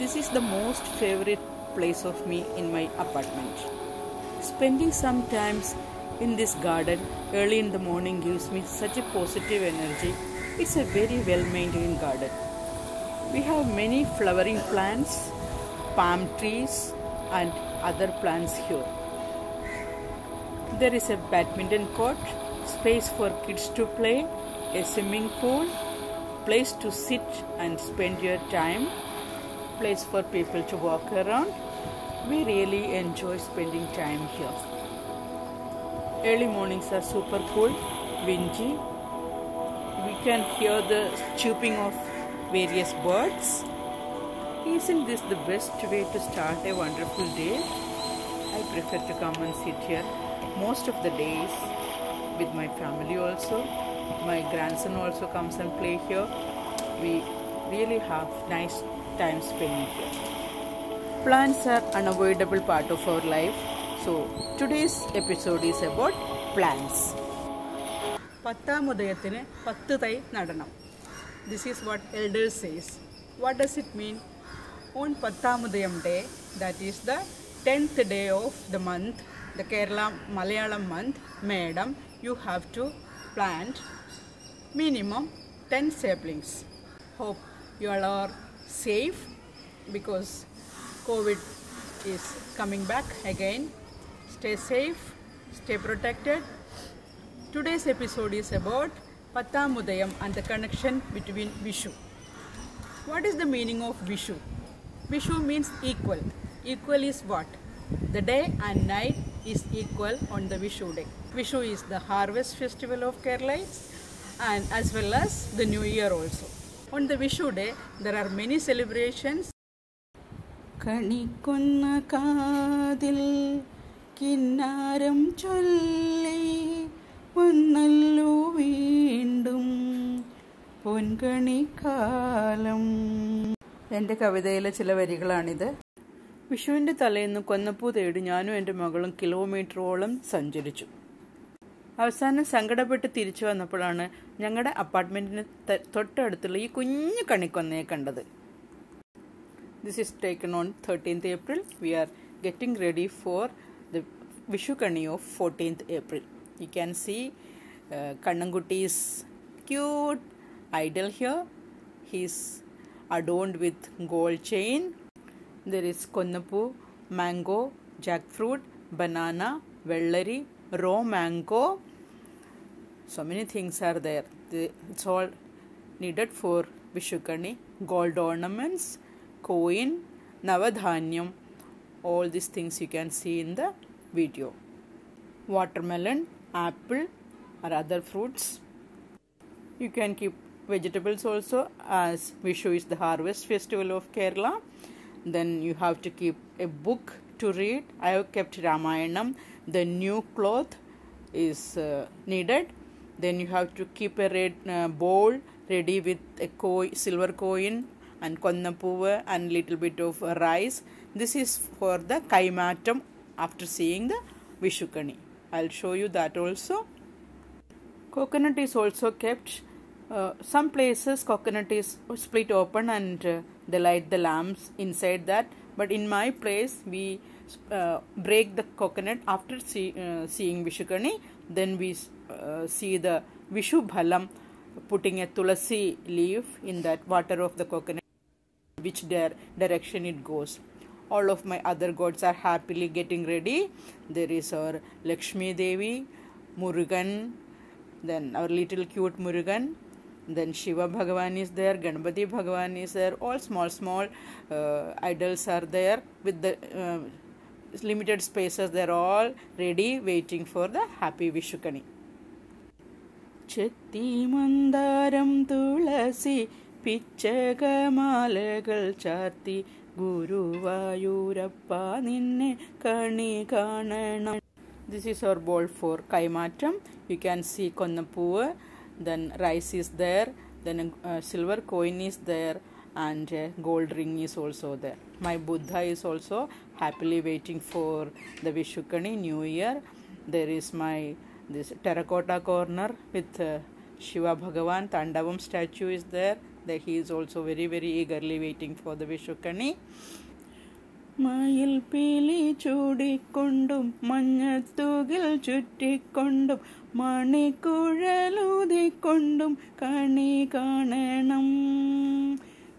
This is the most favorite place of me in my apartment. Spending some times in this garden early in the morning gives me such a positive energy. It's a very well-maintained garden. We have many flowering plants, palm trees and other plants here. There is a badminton court, space for kids to play, a swimming pool, place to sit and spend your time, place for people to walk around. We really enjoy spending time here. Early mornings are super cool, windy. We can hear the chirping of various birds. Isn't this the best way to start a wonderful day? I prefer to come and sit here most of the days with my family also. My grandson also comes and play here. We really have nice time spending here. Plants are unavoidable part of our life. So today's episode is about plants. Pattamudayatine 10 thai nadanam. This is what elders says. What does it mean? On Pattamudayam day, that is the 10th day of the month, the Kerala Malayalam month, Madam, you have to plant minimum 10 saplings. Hope you all are safe because COVID is coming back again. Stay safe, stay protected. Today's episode is about Pattamudayam and the connection between Vishu. What is the meaning of Vishu? Vishu means equal. Equal is what? The day and night is equal on the Vishu day. Vishu is the harvest festival of Keralites and as well as the New Year also. On the Vishu day, there are many celebrations. Kanikonna kaadil kinnaram cholli vannallu veendum പൊൻകണി കാലം. എൻ്റെ കവിതയിലെ ചില വരികളാണിത്. വിഷുവിൻ്റെ തലേന്ന് കൊന്നപ്പൂ തേടി ഞാനും എൻ്റെ മകളും കിലോമീറ്ററോളം സഞ്ചരിച്ചു. അവസാനം സങ്കടപ്പെട്ട് തിരിച്ചു വന്നപ്പോഴാണ് ഞങ്ങളുടെ അപ്പാർട്ട്മെൻറ്റിന് തൊട്ടടുത്തുള്ള ഈ കുഞ്ഞു കണിക്കൊന്നയെ കണ്ടത്. This is taken on 13th April. We are getting ready for the Vishu Kani of 14th April. You can see Kannangutti's cute idol here. He's adorned with gold chain. There is konnapu, mango, jackfruit, banana, vellari, raw mango. So many things are there. It's all needed for Vishu Kani. Gold ornaments, coin, navadhanyam. All these things you can see in the video. Watermelon, apple or other fruits. You can keep vegetables also, as Vishu is the harvest festival of Kerala. Then you have to keep a book to read. I have kept Ramayanam. The new cloth is needed. Then you have to keep a red bowl ready with a silver coin and konnapuva and little bit of rice. This is for the kaimatam after seeing the Vishu Kani. I'll show you that also. Coconut is also kept. Some places coconut is split open and they light the lamps inside that. But in my place we break the coconut after seeing Vishu Kani. Then we see the Vishu Bhalam, putting a tulasi leaf in that water of the coconut, which direction it goes. All of my other gods are happily getting ready. There is our Lakshmi Devi, Murugan, then our little cute Murugan. Then Shiva Bhagavan is there, Ganpati Bhagavan is there. All small idols are there with the limited spaces. They're all ready waiting for the happy Vishu Kani. Chetti mandaram tulasi പിച്ചകമാലകൾ ചാർത്തി ഗുരുവായൂരപ്പ നിന്നെ കണി കാണണം. This is our bowl for kaimatam. You can see konnapuva, then rice is there, then a silver coin is there and a gold ring is also there. My Buddha is also happily waiting for the Vishu Kani New Year. There is this terracotta corner with Shiva Bhagavan Tandavam statue is there. He is also very eagerly waiting for the Vishukani. മയിൽ പീലി ചൂടിക്കൊണ്ടും മഞ്ഞത്തൂകിൽ ചുറ്റിക്കൊണ്ടും മണിക്കുഴലൂതിക്കൊണ്ടും കണി കാണണം.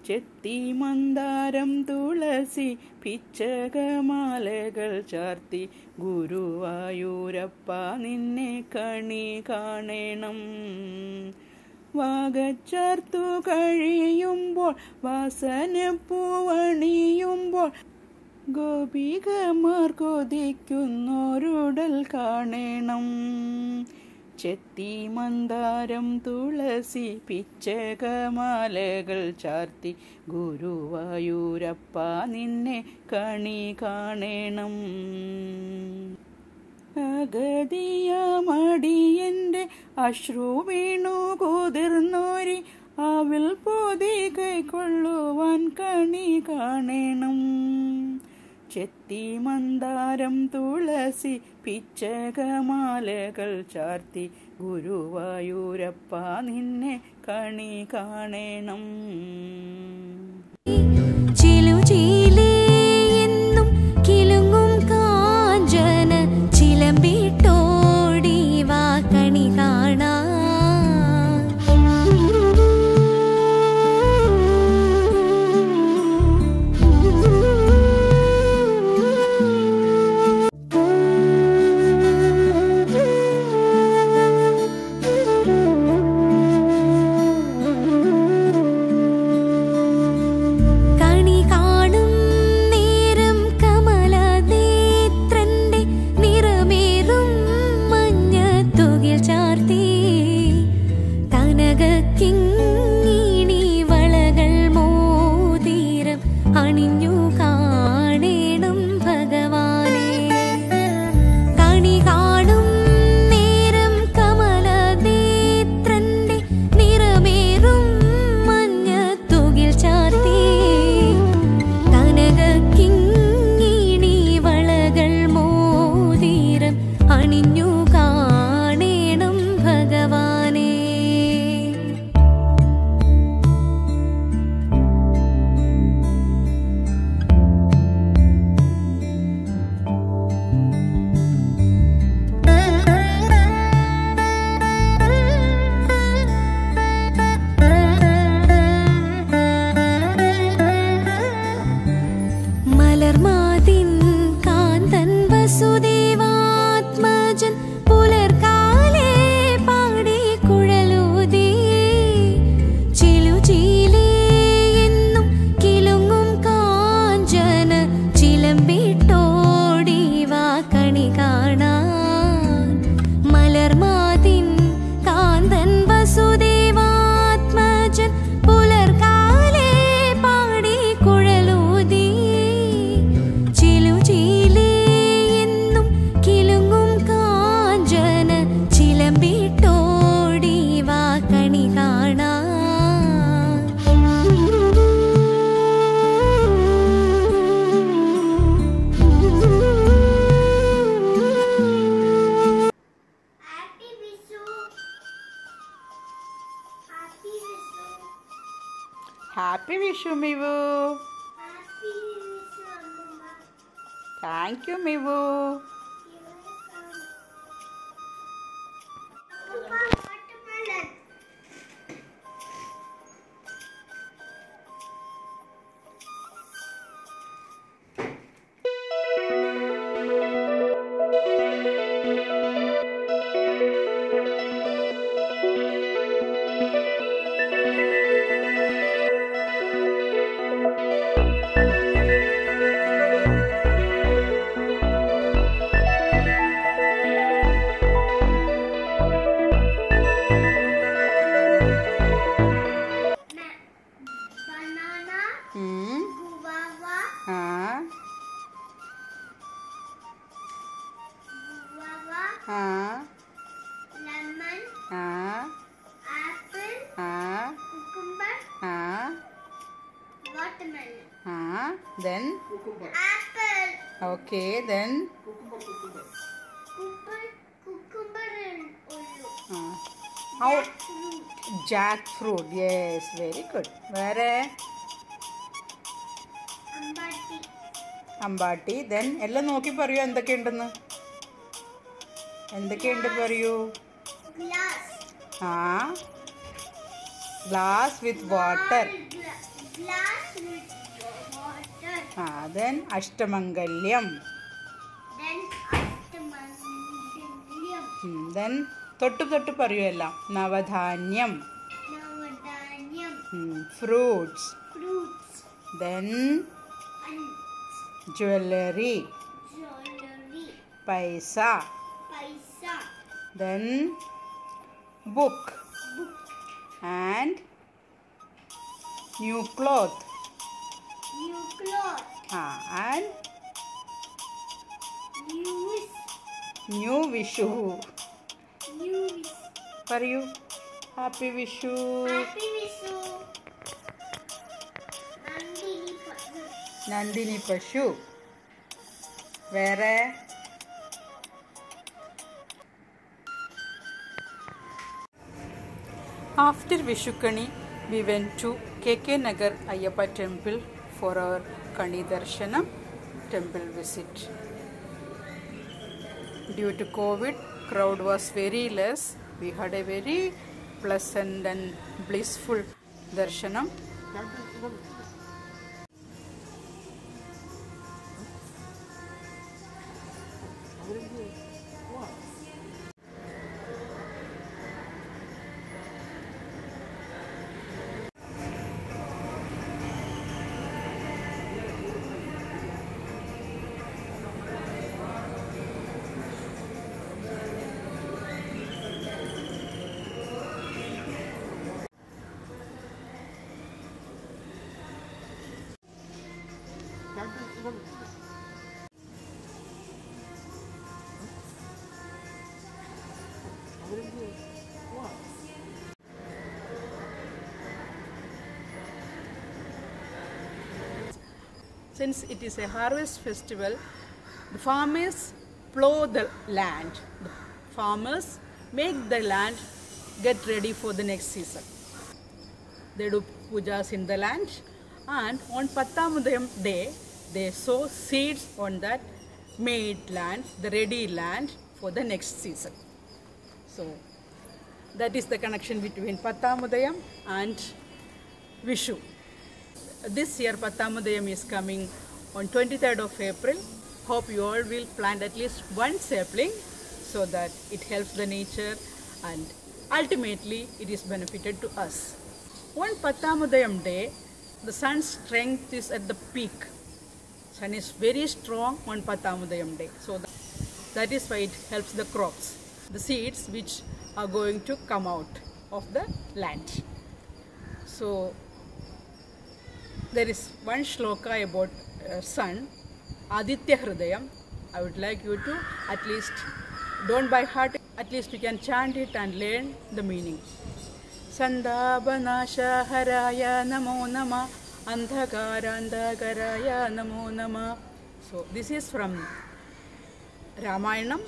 ചെത്തി മന്ദാരം തുളസി പിച്ചകമാലകൾ ചാർത്തി ഗുരുവായൂരപ്പ നിന്നെ കണി കാണണം. വാഗച്ചാർത്തു കഴിയുമ്പോൾ വാസനപ്പൂവണിയുമ്പോൾ ഗോപികമാർ കൊതിക്കുന്നോരുടൽ കാണണം. ചെത്തി മന്ദാരം തുളസി പിച്ചകമാലകൾ ചാർത്തി ഗുരുവായൂരപ്പ നിന്നെ കണി കാണണം. അഗതിയാമടിയൻ്റെ അശ്രു വീണു കുതിർന്നോരി അവിൽ പൊതി കൈക്കൊള്ളുവാൻ കണി കാണണം. ചെത്തി മന്ദാരം തുളസി പിച്ചകമാലകൾ ചാർത്തി ഗുരുവായൂരപ്പ നിന്നെ കണി കാണണം. Happy Vishu, Mivu. Happy Vishu, Amma. Thank you, Mivu. Watermelon. Lemon, apple, cucumber, watermelon. Then Apple. okay, then Cucumber and ullu. How? Jackfruit. Jackfruit. Yes, very good. Where? Ambati. Ambati. Then എല്ലാം നോക്കി പറയൂ എന്തൊക്കെയുണ്ടെന്ന്. എന്തൊക്കെയുണ്ട് പറയൂ. Glass. ആ, glass with water. Glass with water. ആ, then അഷ്ടമംഗല്യം. Then Ashtamangaliam. Then തൊട്ട് തൊട്ട് പറയൂ എല്ലാം. നവധാന്യം. Navadanyam. Fruits. Fruits. Then And jewellery. jewelry. പൈസ. Paisa. Then book Book. and new cloth. New cloth. And News. new Vishu. News. For you, happy Vishu. Happy Vishu. Nandini Pashu. Nandini Pashu. Where? After Vishukani, we went to KK Nagar Ayyappa temple for our Kani Darshanam temple visit. Due to COVID, crowd was very less. We had a very pleasant and blissful darshanam. Since it is a harvest festival, the farmers plow the land. The farmers make the land get ready for the next season. They do pujas in the land, and on Pattamudayam day, they sow seeds on that made land, the ready land for the next season. So that is the connection between Pattamudayam and Vishu. This year Pattamudayam is coming on 23rd of April. Hope you all will plant at least one sapling so that it helps the nature and ultimately it is benefited to us. On Pattamudayam day, the sun's strength is at the peak. Sun is very strong on Pattamudayam day. So that is why it helps the crops, the seeds which are going to come out of the land. So there is one shloka about sun, Aditya Hridayam. I would like you to at least, don't by heart, at least you can chant it and learn the meaning. Sandhabanasha Haraya Namo Nama Andhakarandhakaraya Namo Nama. So this is from Ramayanam.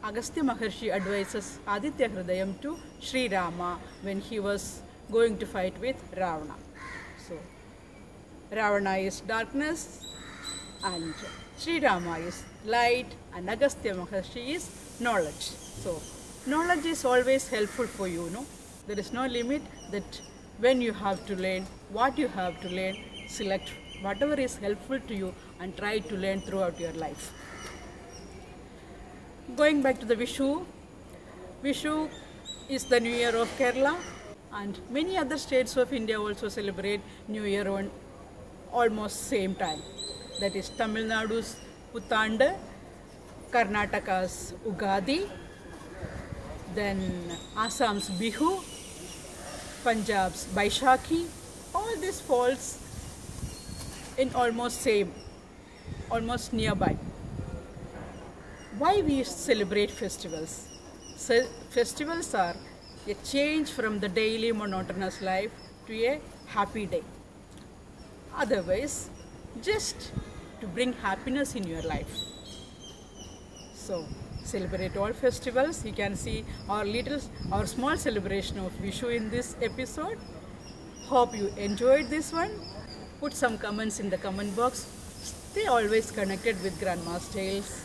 Agastya Maharshi advises Aditya Hridayam to Sri Rama when he was going to fight with Ravana. So Ravana is darkness and Sri Rama is light and Agastya Maharshi is knowledge. So knowledge is always helpful for you, no? There is no limit that when you have to learn, what you have to learn, select whatever is helpful to you and try to learn throughout your life. Going back to the Vishu, Vishu is the New Year of Kerala and many other states of India also celebrate New Year on almost same time. That is Tamil Nadu's Puthanda, Karnataka's Ugadi, then Assam's Bihu, Punjab's Baishakhi. All this falls in almost same, almost nearby. Why we celebrate festivals? So, festivals are a change from the daily monotonous life to a happy day. Otherwise, just to bring happiness in your life. So, celebrate all festivals. You can see our small celebration of Vishu in this episode. Hope you enjoyed this one. Put some comments in the comment box. Stay always connected with Grandma's Tales.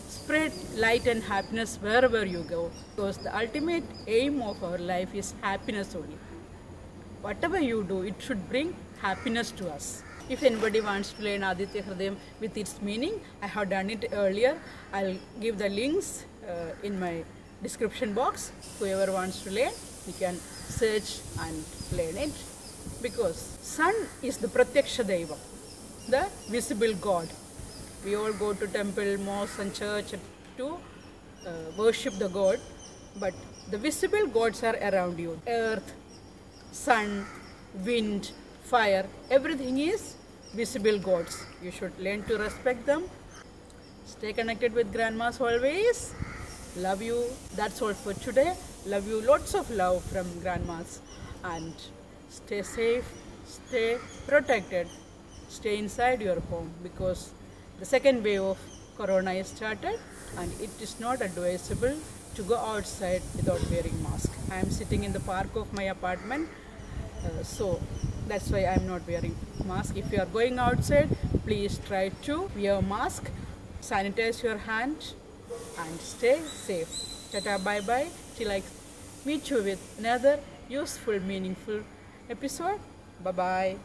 Spread light and happiness wherever you go, because the ultimate aim of our life is happiness only. Whatever you do, it should bring happiness to us. If anybody wants to learn Aditya Hridayam with its meaning, I have done it earlier. I'll give the links in my description box. Whoever wants to learn, you can search and learn it. Because sun is the Pratyaksha Deva, the visible God. We all go to temple, mosque and church to worship the God. But the visible gods are around you. Earth, sun, wind, fire, everything is visible gods. You should learn to respect them. Stay connected with grandmas always. Love you. That's all for today. Love you. Lots of love from grandmas. And stay safe, stay protected, stay inside your home, because the second wave of corona is started and it is not advisable to go outside without wearing mask. I am sitting in the park of my apartment, so that's why I am not wearing mask. If you are going outside, please try to wear mask, sanitize your hand and stay safe. Tata, bye bye, till I meet you with another useful, meaningful episode. Bye bye.